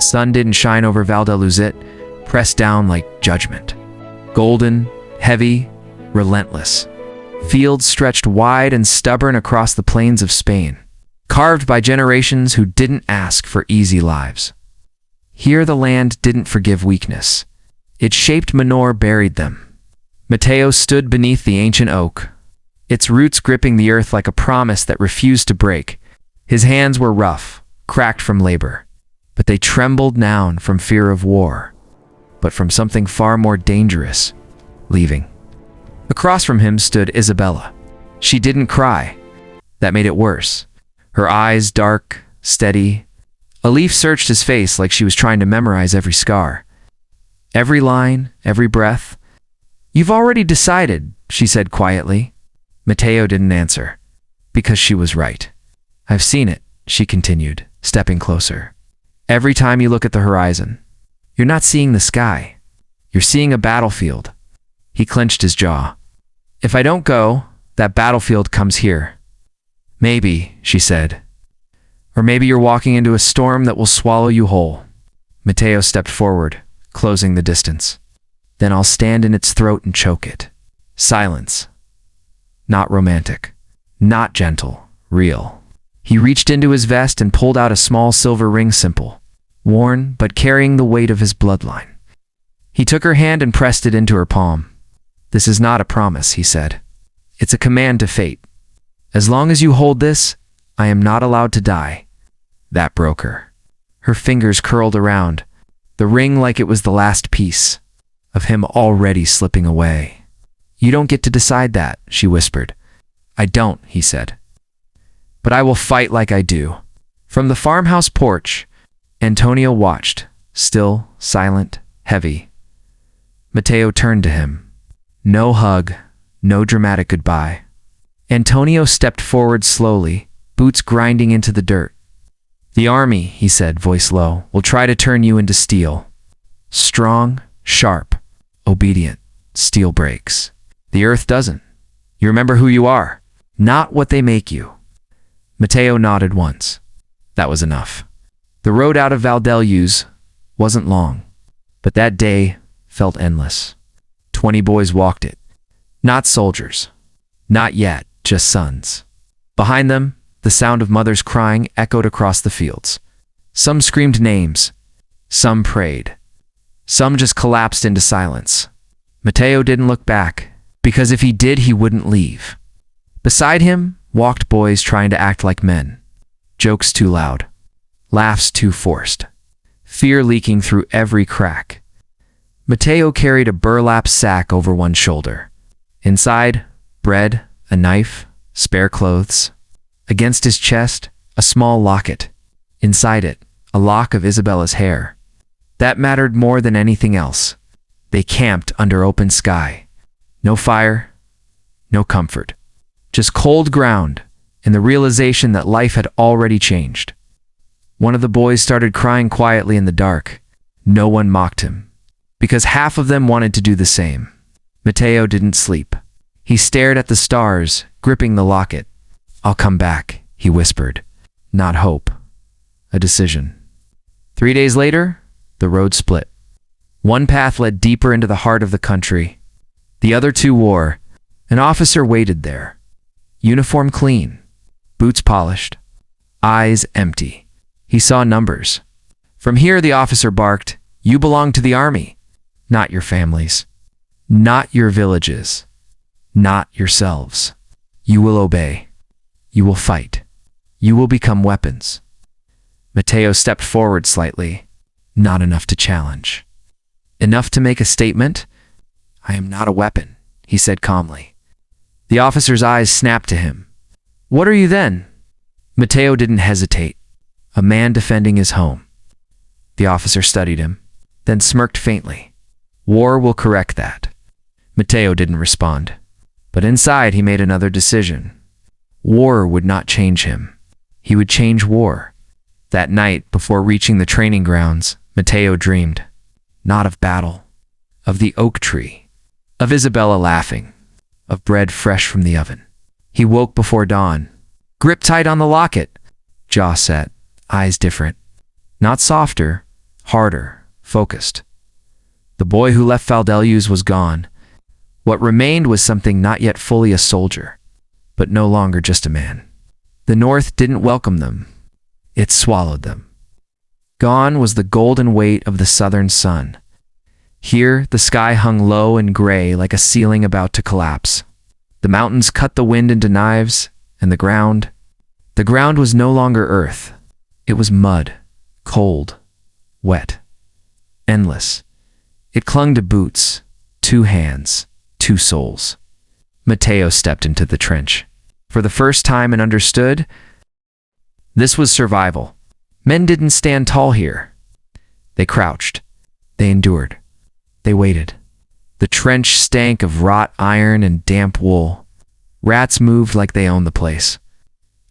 The sun didn't shine over VALDELUZ, pressed down like judgment. Golden, heavy, relentless. Fields stretched wide and stubborn across the plains of Spain, carved by generations who didn't ask for easy lives. Here the land didn't forgive weakness. Its shaped manure buried them. Mateo stood beneath the ancient oak, its roots gripping the earth like a promise that refused to break. His hands were rough, cracked from labor, but they trembled now from fear of war, but from something far more dangerous, leaving. Across from him stood Isabella. She didn't cry. That made it worse. Her eyes dark, steady. A leaf searched his face like she was trying to memorize every scar. Every line, every breath. "You've already decided," she said quietly. Mateo didn't answer, because she was right. "I've seen it," she continued, stepping closer. "Every time you look at the horizon, you're not seeing the sky. You're seeing a battlefield." He clenched his jaw. "If I don't go, that battlefield comes here." "Maybe," she said. "Or maybe you're walking into a storm that will swallow you whole." Mateo stepped forward, closing the distance. "Then I'll stand in its throat and choke it." Silence. Not romantic. Not gentle. Real. He reached into his vest and pulled out a small silver ring, simple, worn, but carrying the weight of his bloodline. He took her hand and pressed it into her palm. "This is not a promise," he said. "It's a command to fate. As long as you hold this, I am not allowed to die." That broke her. Her fingers curled around, the ring like it was the last piece of him already slipping away. "You don't get to decide that," she whispered. "I don't," he said. "But I will fight like I do." From the farmhouse porch, Antonio watched, still, silent, heavy. Mateo turned to him. No hug, no dramatic goodbye. Antonio stepped forward slowly, boots grinding into the dirt. "The army," he said, voice low, "will try to turn you into steel. Strong, sharp, obedient. Steel breaks. The earth doesn't. You remember who you are, not what they make you." Mateo nodded once. That was enough. The road out of VALDELUZ wasn't long, but that day felt endless. 20 boys walked it. Not soldiers. Not yet, just sons. Behind them, the sound of mothers crying echoed across the fields. Some screamed names. Some prayed. Some just collapsed into silence. Mateo didn't look back, because if he did, he wouldn't leave. Beside him walked boys trying to act like men. Jokes too loud. Laughs too forced. Fear leaking through every crack. Mateo carried a burlap sack over one shoulder. Inside, bread, a knife, spare clothes. Against his chest, a small locket. Inside it, a lock of Isabella's hair. That mattered more than anything else. They camped under open sky. No fire, no comfort. Just cold ground and the realization that life had already changed. One of the boys started crying quietly in the dark. No one mocked him, because half of them wanted to do the same. Mateo didn't sleep. He stared at the stars, gripping the locket. "I'll come back," he whispered. Not hope. A decision. 3 days later, the road split. One path led deeper into the heart of the country. The other two wore. An officer waited there. Uniform clean. Boots polished. Eyes empty. He saw numbers. From here, the officer barked, "You belong to the army. Not your families. Not your villages. Not yourselves. You will obey. You will fight. You will become weapons." Mateo stepped forward slightly. Not enough to challenge. Enough to make a statement? "I am not a weapon," he said calmly. The officer's eyes snapped to him. "What are you then?" Mateo didn't hesitate. A man defending his home. The officer studied him, then smirked faintly. "War will correct that." Mateo didn't respond, but inside he made another decision. War would not change him. He would change war. That night, before reaching the training grounds, Mateo dreamed. Not of battle, of the oak tree, of Isabella laughing, of bread fresh from the oven. He woke before dawn, grip tight on the locket, jaw set, eyes different. Not softer, harder, focused. The boy who left VALDELUZ was gone. What remained was something not yet fully a soldier, but no longer just a man. The North didn't welcome them. It swallowed them. Gone was the golden weight of the southern sun. Here, the sky hung low and gray like a ceiling about to collapse. The mountains cut the wind into knives, and the ground was no longer earth. It was mud, cold, wet, endless. It clung to boots, 2 hands, 2 souls. Mateo stepped into the trench. For the first time and understood, this was survival. Men didn't stand tall here. They crouched. They endured. They waited. The trench stank of wrought iron and damp wool. Rats moved like they owned the place.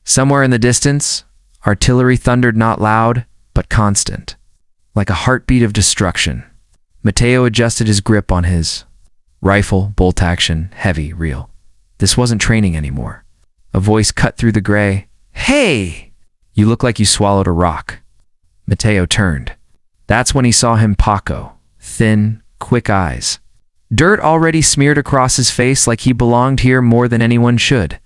Somewhere in the distance, artillery thundered not loud, but constant, like a heartbeat of destruction. Mateo adjusted his grip on his rifle, bolt action, heavy, real. This wasn't training anymore. A voice cut through the gray. "Hey! You look like you swallowed a rock." Mateo turned. That's when he saw him Paco, thin, quick eyes. Dirt already smeared across his face like he belonged here more than anyone should.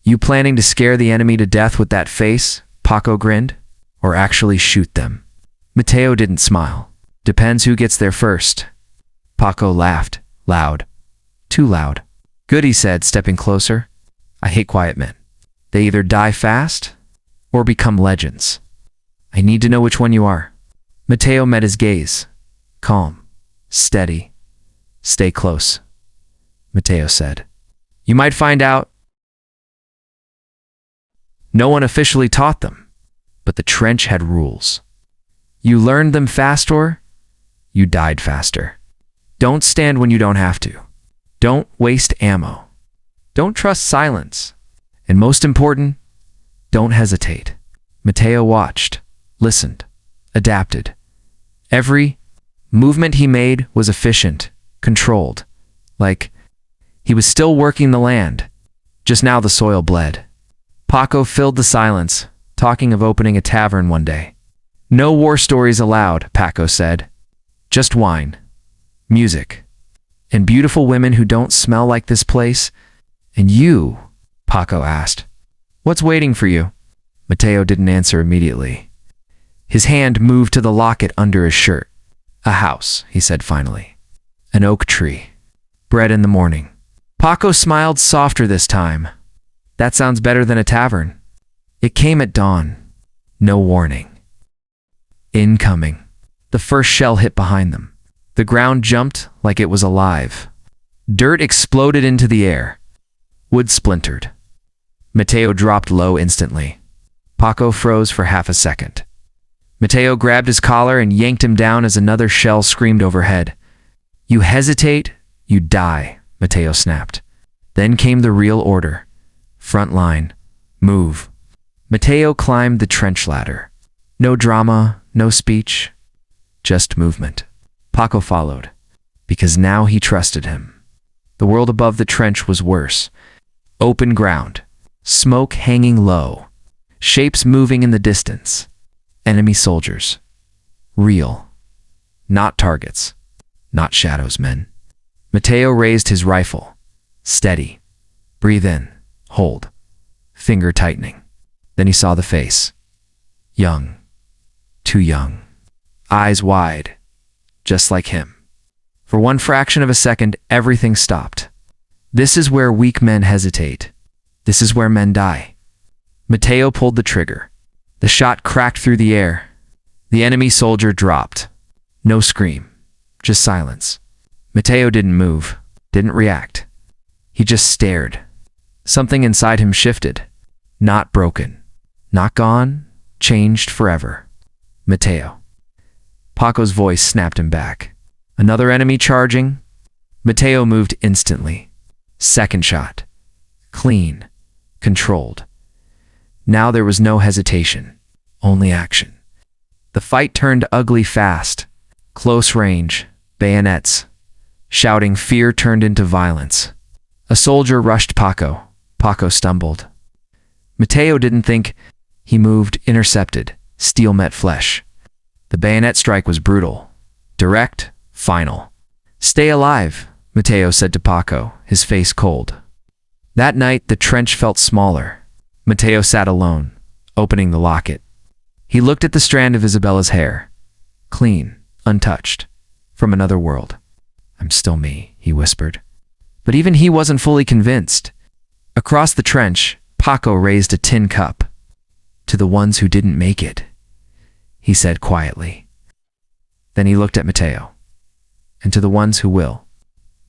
"You planning to scare the enemy to death with that face?" Paco grinned. "Or actually shoot them?" Mateo didn't smile. "Depends who gets there first." Paco laughed, loud. Too loud. "Good," he said, stepping closer. "I hate quiet men. They either die fast or become legends. I need to know which one you are." Mateo met his gaze. Calm, steady. "Stay close," Mateo said. "You might find out." No one officially taught them, but the trench had rules. You learned them fast or you died faster. Don't stand when you don't have to. Don't waste ammo. Don't trust silence. And most important, don't hesitate. Mateo watched, listened, adapted. Every movement he made was efficient, controlled, like he was still working the land. Just now the soil bled. Paco filled the silence, talking of opening a tavern one day. "No war stories allowed," Paco said. "Just wine, music, and beautiful women who don't smell like this place." "And you?" Paco asked. "What's waiting for you?" Mateo didn't answer immediately. His hand moved to the locket under his shirt. "A house," he said finally. "An oak tree. Bread in the morning." Paco smiled softer this time. "That sounds better than a tavern." It came at dawn. No warning. Incoming. The first shell hit behind them. The ground jumped like it was alive. Dirt exploded into the air. Wood splintered. Mateo dropped low instantly. Paco froze for half a second. Mateo grabbed his collar and yanked him down as another shell screamed overhead. "You hesitate, you die," Mateo snapped. Then came the real order. Front line. Move. Mateo climbed the trench ladder. No drama, no speech. Just movement. Paco followed, because now he trusted him. The world above the trench was worse. Open ground. Smoke hanging low. Shapes moving in the distance. Enemy soldiers. Real. Not targets. Not shadows, men. Mateo raised his rifle. Steady. Breathe in. Hold. Finger tightening. Then he saw the face. Young. Too young. Eyes wide. Just like him. For one fraction of a second, everything stopped. This is where weak men hesitate. This is where men die. Mateo pulled the trigger. The shot cracked through the air. The enemy soldier dropped. No scream. Just silence. Mateo didn't move. Didn't react. He just stared. Something inside him shifted. Not broken. Not gone. Changed forever. Mateo. Paco's voice snapped him back. Another enemy charging? Mateo moved instantly. Second shot. Clean. Controlled. Now there was no hesitation. Only action. The fight turned ugly fast. Close range. Bayonets. Shouting fear turned into violence. A soldier rushed Paco. Paco stumbled. Mateo didn't think. He moved, intercepted. Steel met flesh. The bayonet strike was brutal, direct, final. "Stay alive," Mateo said to Paco, his face cold. That night, the trench felt smaller. Mateo sat alone, opening the locket. He looked at the strand of Isabella's hair, clean, untouched, from another world. "I'm still me," he whispered. But even he wasn't fully convinced. Across the trench, Paco raised a tin cup. "To the ones who didn't make it," he said quietly. Then he looked at Mateo. "And to the ones who will."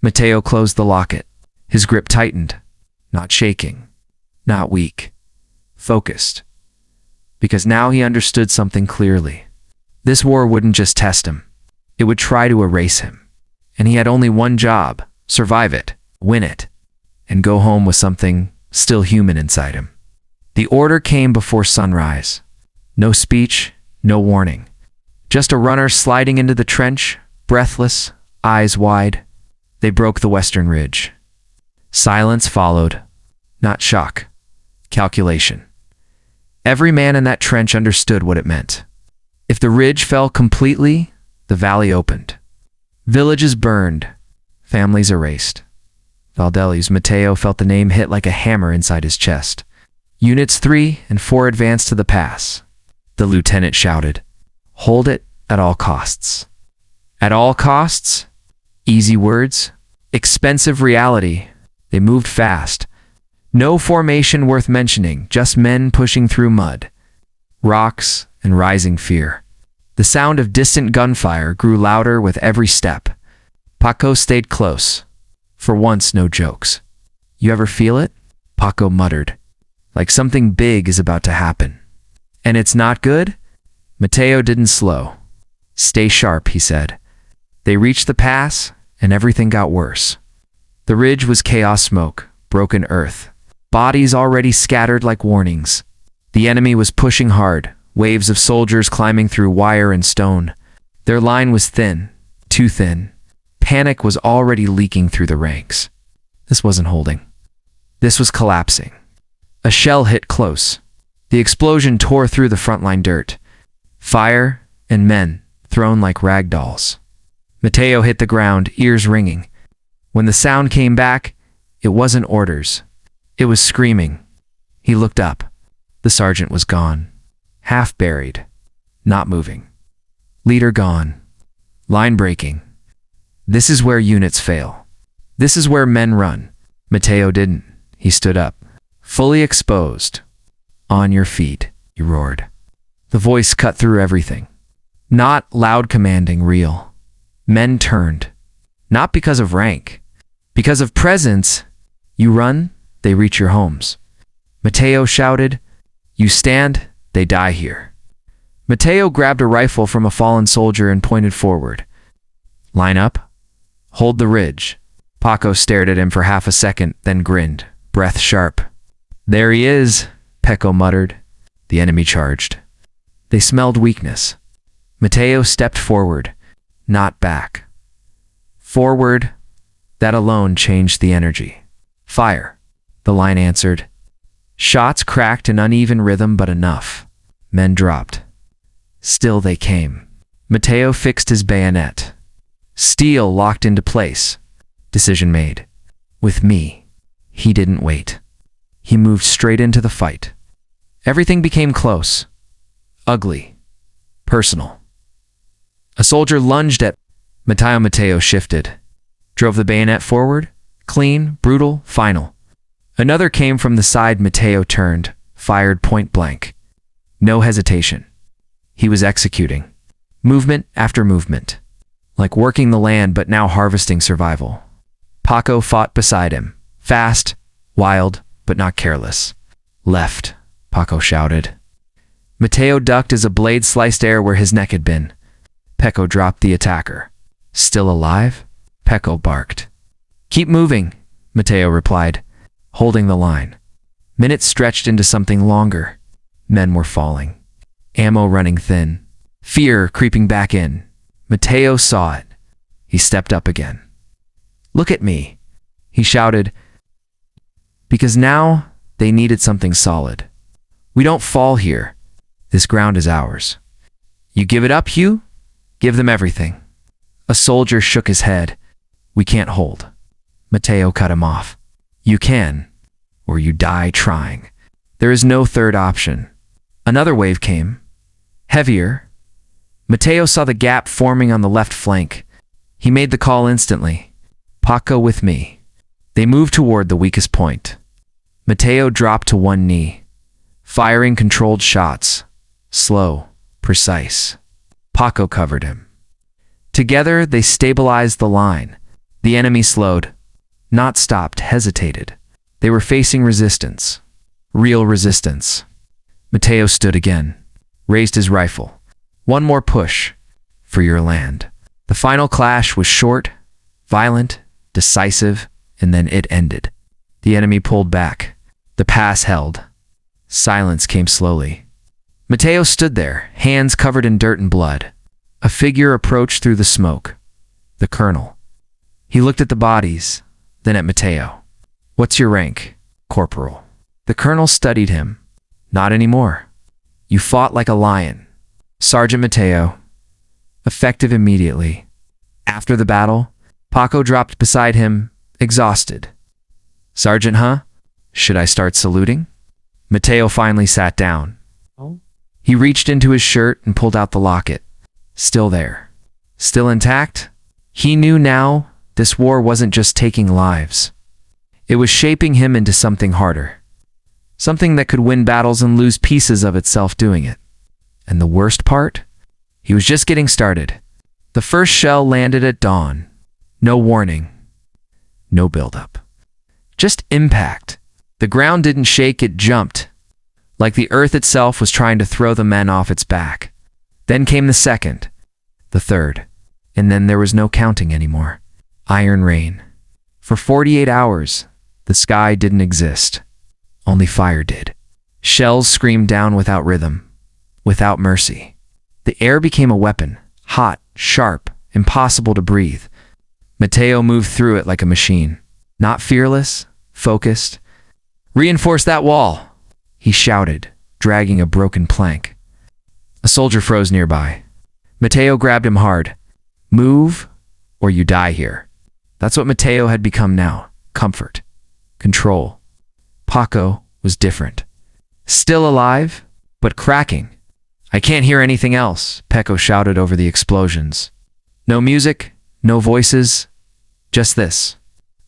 Mateo closed the locket. His grip tightened, not shaking, not weak, focused. Because now he understood something clearly. This war wouldn't just test him. It would try to erase him. And he had only one job: survive it, win it, and go home with something still human inside him. The order came before sunrise. No speech, no warning. Just a runner sliding into the trench, breathless, eyes wide. They broke the western ridge. Silence followed. Not shock. Calculation. Every man in that trench understood what it meant. If the ridge fell completely, the valley opened. Villages burned. Families erased. VALDELUZ. Mateo felt the name hit like a hammer inside his chest. Units 3 and 4 advanced to the pass. The lieutenant shouted, "Hold it at all costs." At all costs? Easy words? Expensive reality. They moved fast. No formation worth mentioning, just men pushing through mud, rocks, and rising fear. The sound of distant gunfire grew louder with every step. Paco stayed close. For once, no jokes. "You ever feel it?" Paco muttered. "Like something big is about to happen." "And it's not good?" Mateo didn't slow. "Stay sharp," he said. They reached the pass, and everything got worse. The ridge was chaos smoke, broken earth. Bodies already scattered like warnings. The enemy was pushing hard, waves of soldiers climbing through wire and stone. Their line was thin, too thin. Panic was already leaking through the ranks. This wasn't holding. This was collapsing. A shell hit close. The explosion tore through the frontline dirt. Fire and men thrown like rag dolls. Mateo hit the ground, ears ringing. When the sound came back, it wasn't orders. It was screaming. He looked up. The sergeant was gone. Half buried. Not moving. Leader gone. Line breaking. This is where units fail. This is where men run. Mateo didn't. He stood up. Fully exposed. "On your feet," he roared. The voice cut through everything. Not loud commanding, real. Men turned. Not because of rank. Because of presence. You run, they reach your homes. Mateo shouted, "You stand, they die here." Mateo grabbed a rifle from a fallen soldier and pointed forward. "Line up. Hold the ridge." Paco stared at him for half a second, then grinned, breath sharp. "There he is," Paco muttered. The enemy charged. They smelled weakness. Mateo stepped forward, not back. Forward. That alone changed the energy. "Fire," the line answered. Shots cracked in uneven rhythm, but enough. Men dropped. Still they came. Mateo fixed his bayonet. Steel locked into place. Decision made. With me. He didn't wait. He moved straight into the fight. Everything became close. Ugly. Personal. A soldier lunged at Mateo shifted. Drove the bayonet forward. Clean, brutal, final. Another came from the side. Mateo turned. Fired point blank. No hesitation. He was executing. Movement after movement. Like working the land but now harvesting survival. Paco fought beside him. Fast, wild, but not careless. "Left," Paco shouted. Mateo ducked as a blade sliced air where his neck had been. Paco dropped the attacker. "Still alive?" Paco barked. "Keep moving," Mateo replied, holding the line. Minutes stretched into something longer. Men were falling. Ammo running thin. Fear creeping back in. Mateo saw it. He stepped up again. "Look at me," he shouted, because now they needed something solid. "We don't fall here. This ground is ours. You give it up, Hugh? Give them everything. A soldier shook his head. We can't hold. Matteo cut him off. You can, or you die trying. There is no third option. Another wave came. Heavier. Matteo saw the gap forming on the left flank. He made the call instantly. Paco with me. They moved toward the weakest point. Matteo dropped to one knee, firing controlled shots. Slow, precise. Paco covered him. Together, they stabilized the line. The enemy slowed. Not stopped, hesitated. They were facing resistance. Real resistance. Matteo stood again, raised his rifle. One more push for your land. The final clash was short, violent, decisive, and then it ended. The enemy pulled back. The pass held. Silence came slowly. Matteo stood there, hands covered in dirt and blood. A figure approached through the smoke. The colonel. He looked at the bodies, then at Matteo. What's your rank, corporal? The colonel studied him. Not anymore. You fought like a lion. Sergeant Matteo. Effective immediately. After the battle, Paco dropped beside him, exhausted. Sergeant, huh? Should I start saluting? Matteo finally sat down. He reached into his shirt and pulled out the locket. Still there. Still intact? He knew now this war wasn't just taking lives. It was shaping him into something harder. Something that could win battles and lose pieces of itself doing it. And the worst part? He was just getting started. The first shell landed at dawn. No warning. No buildup. Just impact. The ground didn't shake, it jumped. Like the earth itself was trying to throw the men off its back. Then came the second. The third. And then there was no counting anymore. Iron rain. For 48 hours, the sky didn't exist. Only fire did. Shells screamed down without rhythm, without mercy. The air became a weapon, hot, sharp, impossible to breathe. Matteo moved through it like a machine, not fearless, focused. Reinforce that wall, he shouted, dragging a broken plank. A soldier froze nearby. Matteo grabbed him hard. Move, or you die here. That's what Matteo had become now. Comfort. Control. Paco was different. Still alive, but cracking. I can't hear anything else, Paco shouted over the explosions. No music, no voices, just this.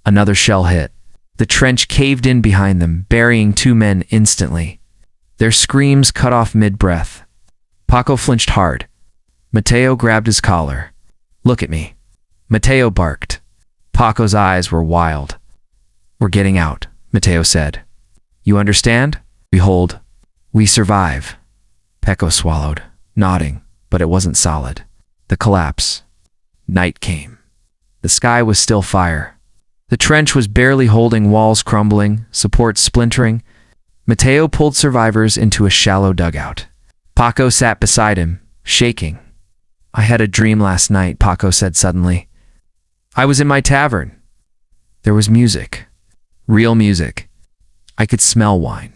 Another shell hit. The trench caved in behind them, burying two men instantly. Their screams cut off mid-breath. Paco flinched hard. Matteo grabbed his collar. Look at me. Matteo barked. Paco's eyes were wild. We're getting out, Matteo said. You understand? We hold. We survive. Paco swallowed, nodding, but it wasn't solid. The collapse. Night came. The sky was still fire. The trench was barely holding, walls crumbling, supports splintering. Matteo pulled survivors into a shallow dugout. Paco sat beside him, shaking. I had a dream last night, Paco said suddenly. I was in my tavern. There was music. Real music. I could smell wine.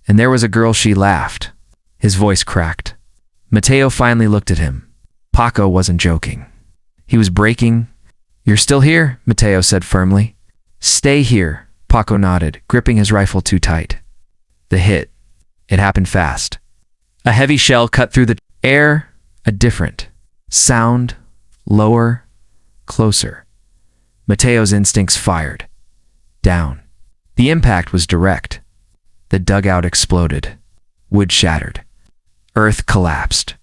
And there was a girl, she laughed. His voice cracked. Matteo finally looked at him. Paco wasn't joking. He was breaking. You're still here, Matteo said firmly. Stay here, Paco nodded, gripping his rifle too tight. The hit. It happened fast. A heavy shell cut through the air, a different sound, lower, closer. Matteo's instincts fired. Down. The impact was direct. The dugout exploded. Wood shattered. Earth collapsed.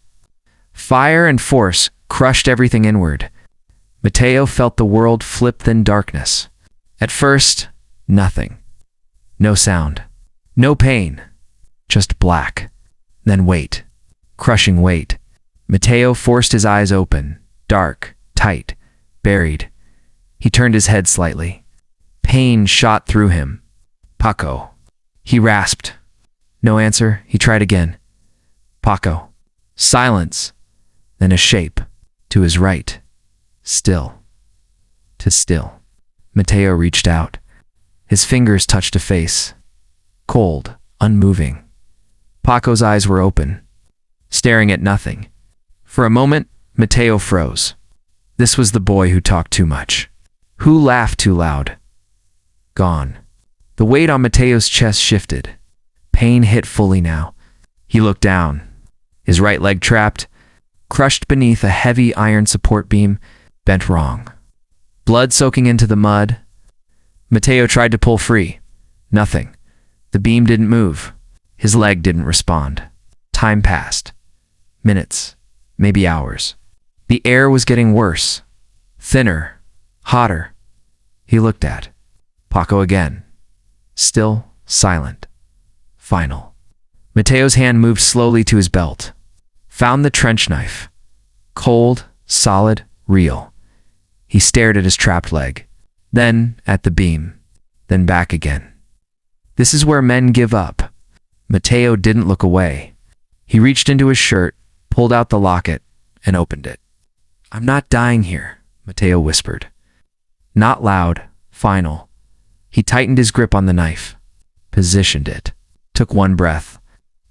Fire and force crushed everything inward. Matteo felt the world flip in darkness. At first, nothing. No sound. No pain. Just black. Then weight. Crushing weight. Matteo forced his eyes open. Dark. Tight. Buried. He turned his head slightly. Pain shot through him. Paco. He rasped. No answer. He tried again. Paco. Silence. Then a shape. To his right. Still. To still. Matteo reached out. His fingers touched a face. Cold. Unmoving. Paco's eyes were open. Staring at nothing. For a moment, Mateo froze. This was the boy who talked too much, who laughed too loud. Gone. The weight on Mateo's chest shifted. Pain hit fully now. He looked down, his right leg trapped, crushed beneath a heavy iron support beam, bent wrong. Blood soaking into the mud. Mateo tried to pull free. Nothing. The beam didn't move. His leg didn't respond. Time passed. Minutes, maybe hours. The air was getting worse. Thinner, hotter. He looked at Paco again. Still, silent. Final. Mateo's hand moved slowly to his belt. Found the trench knife. Cold, solid, real. He stared at his trapped leg. Then at the beam. Then back again. This is where men give up. Mateo didn't look away. He reached into his shirt, pulled out the locket, and opened it. "I'm not dying here," Mateo whispered. Not loud, final. He tightened his grip on the knife, positioned it, took one breath,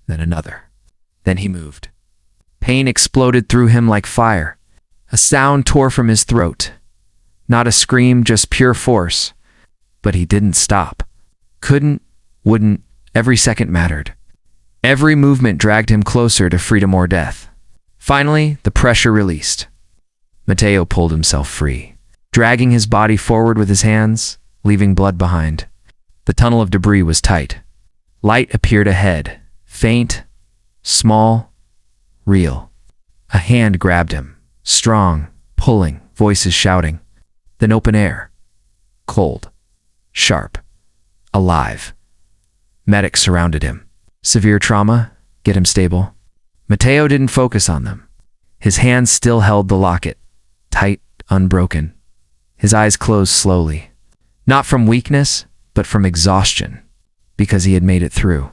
then another. Then he moved. Pain exploded through him like fire. A sound tore from his throat. Not a scream, just pure force. But he didn't stop. Couldn't, wouldn't, every second mattered. Every movement dragged him closer to freedom or death. Finally, the pressure released. Mateo pulled himself free, dragging his body forward with his hands, leaving blood behind. The tunnel of debris was tight. Light appeared ahead, faint, small, real. A hand grabbed him, strong, pulling, voices shouting. Then open air. Cold, sharp, alive. Medics surrounded him. Severe trauma? Get him stable. Mateo didn't focus on them. His hands still held the locket, tight, unbroken. His eyes closed slowly. Not from weakness, but from exhaustion, because he had made it through.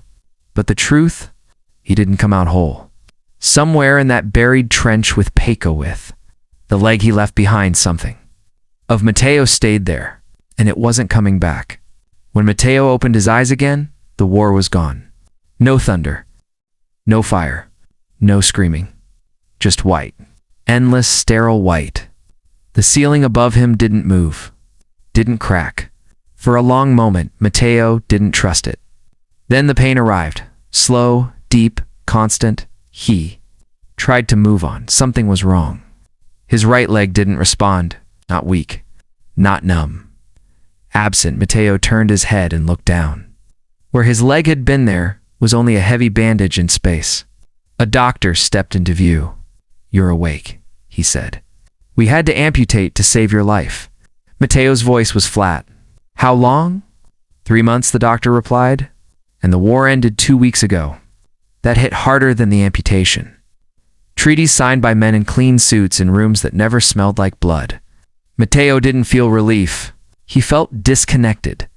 But the truth? He didn't come out whole. Somewhere in that buried trench with Paco with, the leg he left behind, something of Mateo stayed there, and it wasn't coming back. When Mateo opened his eyes again, the war was gone. No thunder, no fire, no screaming. Just white. Endless, sterile white. The ceiling above him didn't move, didn't crack. For a long moment, Mateo didn't trust it. Then the pain arrived. Slow, deep, constant. He tried to move on. Something was wrong. His right leg didn't respond. Not weak, not numb. Absent, Mateo turned his head and looked down. Where his leg had been, there was only a heavy bandage in space. A doctor stepped into view. "You're awake," he said. "We had to amputate to save your life." Mateo's voice was flat. "How long?" "3 months," the doctor replied. "And the war ended 2 weeks ago." That hit harder than the amputation. Treaties signed by men in clean suits in rooms that never smelled like blood. Mateo didn't feel relief. He felt disconnected.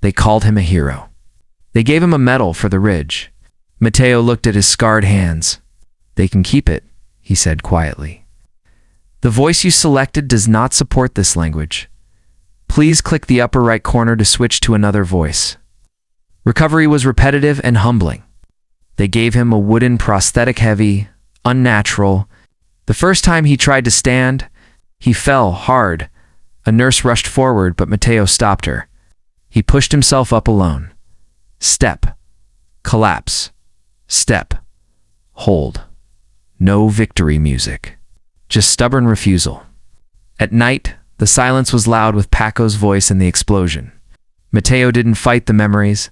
They called him a hero. They gave him a medal for the ridge. Mateo looked at his scarred hands. "They can keep it," he said quietly. "The voice you selected does not support this language. Please click the upper right corner to switch to another voice." Recovery was repetitive and humbling. They gave him a wooden prosthetic, heavy, unnatural. The first time he tried to stand, he fell hard. A nurse rushed forward, but Mateo stopped her. He pushed himself up alone. Step. Collapse. Step. Hold. No victory music. Just stubborn refusal. At night, the silence was loud with Paco's voice in the explosion. Mateo didn't fight the memories.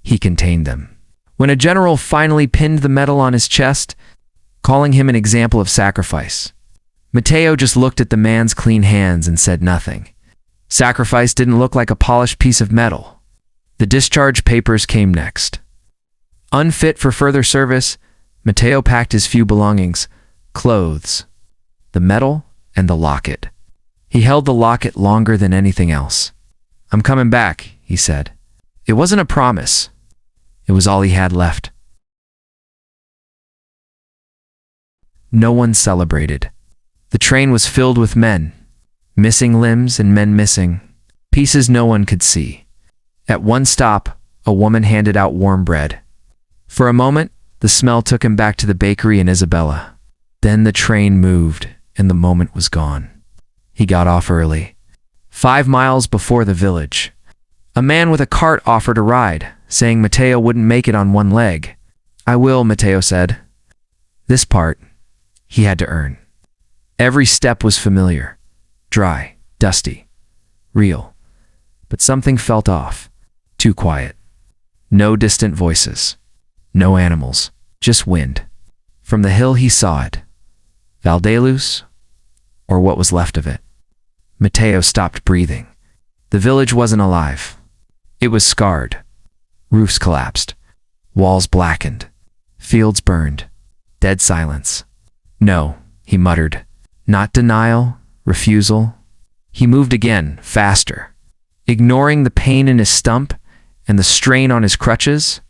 He contained them. When a general finally pinned the medal on his chest, calling him an example of sacrifice, Mateo just looked at the man's clean hands and said nothing. Sacrifice didn't look like a polished piece of metal. The discharge papers came next. Unfit for further service, Mateo packed his few belongings, clothes, the medal, and the locket. He held the locket longer than anything else. "I'm coming back," he said. It wasn't a promise. It was all he had left. No one celebrated. The train was filled with men, missing limbs and men missing, pieces no one could see. At one stop, a woman handed out warm bread. For a moment, the smell took him back to the bakery in Isabella. Then the train moved, and the moment was gone. He got off early. 5 miles before the village, a man with a cart offered a ride, saying Matteo wouldn't make it on one leg. "I will," Matteo said. This part, he had to earn. Every step was familiar, dry, dusty, real. But something felt off, too quiet. No distant voices, no animals, just wind. From the hill he saw it. VALDELUZ, or what was left of it. Matteo stopped breathing. The village wasn't alive. It was scarred. Roofs collapsed. Walls blackened. Fields burned. Dead silence. "No," he muttered. Not denial, refusal. He moved again, faster. Ignoring the pain in his stump and the strain on his crutches,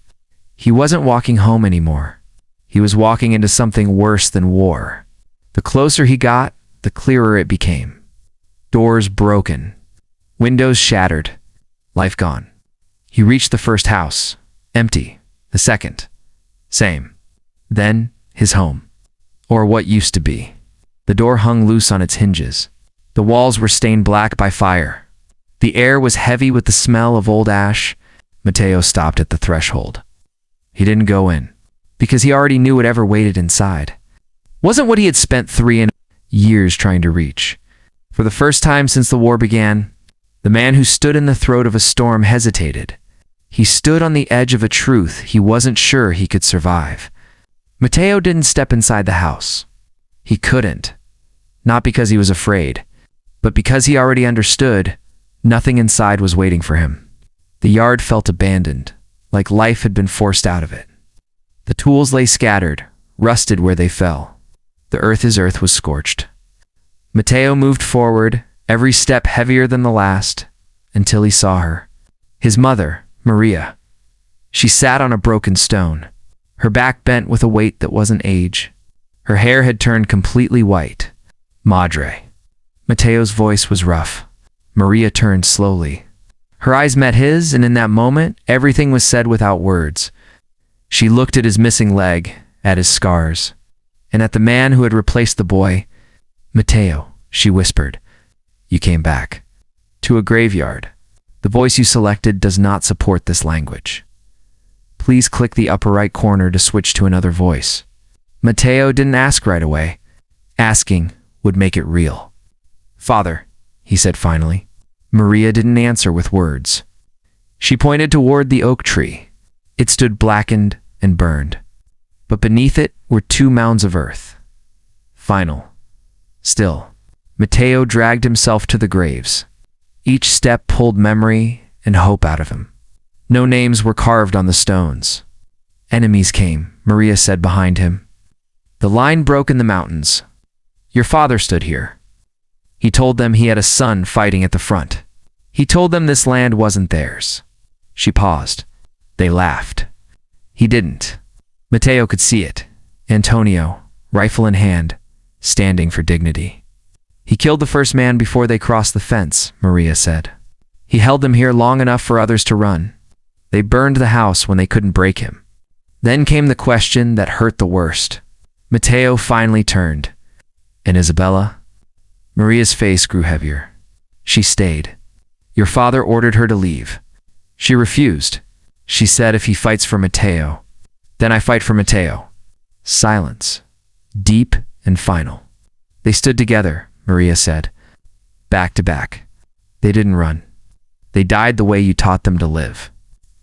he wasn't walking home anymore. He was walking into something worse than war. The closer he got, the clearer it became. Doors broken. Windows shattered. Life gone. He reached the first house, empty. The second, same. Then, his home. Or what used to be. The door hung loose on its hinges. The walls were stained black by fire. The air was heavy with the smell of old ash. Matteo stopped at the threshold. He didn't go in, because he already knew whatever waited inside wasn't what he had spent 3 years trying to reach. For the first time since the war began, the man who stood in the throat of a storm hesitated. He stood on the edge of a truth he wasn't sure he could survive. Matteo didn't step inside the house. He couldn't. Not because he was afraid, but because he already understood nothing inside was waiting for him. The yard felt abandoned, like life had been forced out of it. The tools lay scattered, rusted where they fell. The his earth was scorched. Matteo moved forward, every step heavier than the last, until he saw her. His mother, Maria. She sat on a broken stone, her back bent with a weight that wasn't age. Her hair had turned completely white. Madre. Matteo's voice was rough. Maria turned slowly. Her eyes met his, and in that moment, everything was said without words. She looked at his missing leg, at his scars, and at the man who had replaced the boy. "Matteo," she whispered, "you came back. To a graveyard. The voice you selected does not support this language. Please click the upper right corner to switch to another voice." Matteo didn't ask right away. Asking would make it real. "Father," he said finally. Maria didn't answer with words. She pointed toward the oak tree. It stood blackened and burned, but beneath it were 2 mounds of earth. Final. Still. Matteo dragged himself to the graves. Each step pulled memory and hope out of him. No names were carved on the stones. Enemies came, Maria said behind him. The line broke in the mountains. Your father stood here. He told them he had a son fighting at the front. He told them this land wasn't theirs. She paused. They laughed. He didn't. Matteo could see it. Antonio, rifle in hand, standing for dignity. He killed the first man before they crossed the fence, Maria said. He held them here long enough for others to run. They burned the house when they couldn't break him. Then came the question that hurt the worst. Matteo finally turned. And Isabella? Maria's face grew heavier. She stayed. Your father ordered her to leave. She refused. She said if he fights for Matteo, then I fight for Matteo. Silence. Deep and final. They stood together, Maria said. Back to back. They didn't run. They died the way you taught them to live.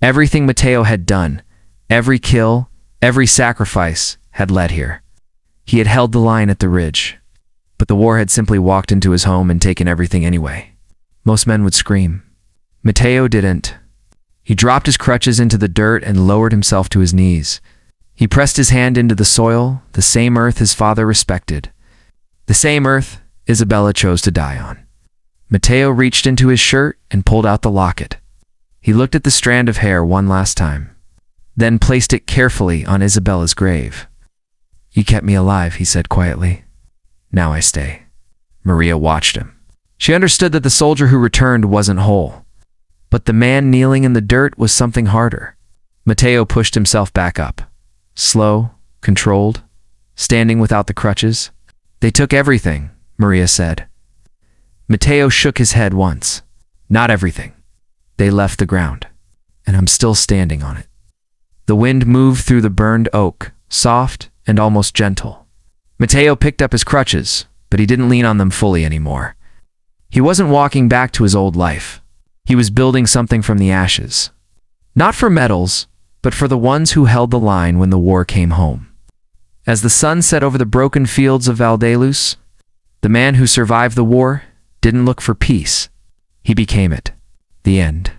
Everything Matteo had done, every kill, every sacrifice, had led here. He had held the line at the ridge. But the war had simply walked into his home and taken everything anyway. Most men would scream. Matteo didn't. He dropped his crutches into the dirt and lowered himself to his knees. He pressed his hand into the soil, the same earth his father respected. The same earth Isabella chose to die on. Matteo reached into his shirt and pulled out the locket. He looked at the strand of hair one last time, then placed it carefully on Isabella's grave. You kept me alive, he said quietly. Now I stay. Maria watched him. She understood that the soldier who returned wasn't whole. But the man kneeling in the dirt was something harder. Matteo pushed himself back up. Slow, controlled, standing without the crutches. They took everything, Maria said. Matteo shook his head once. Not everything. They left the ground, and I'm still standing on it. The wind moved through the burned oak, soft and almost gentle. Matteo picked up his crutches, but he didn't lean on them fully anymore. He wasn't walking back to his old life. He was building something from the ashes. Not for medals, but for the ones who held the line when the war came home. As the sun set over the broken fields of VALDELUZ, the man who survived the war didn't look for peace. He became it. The end.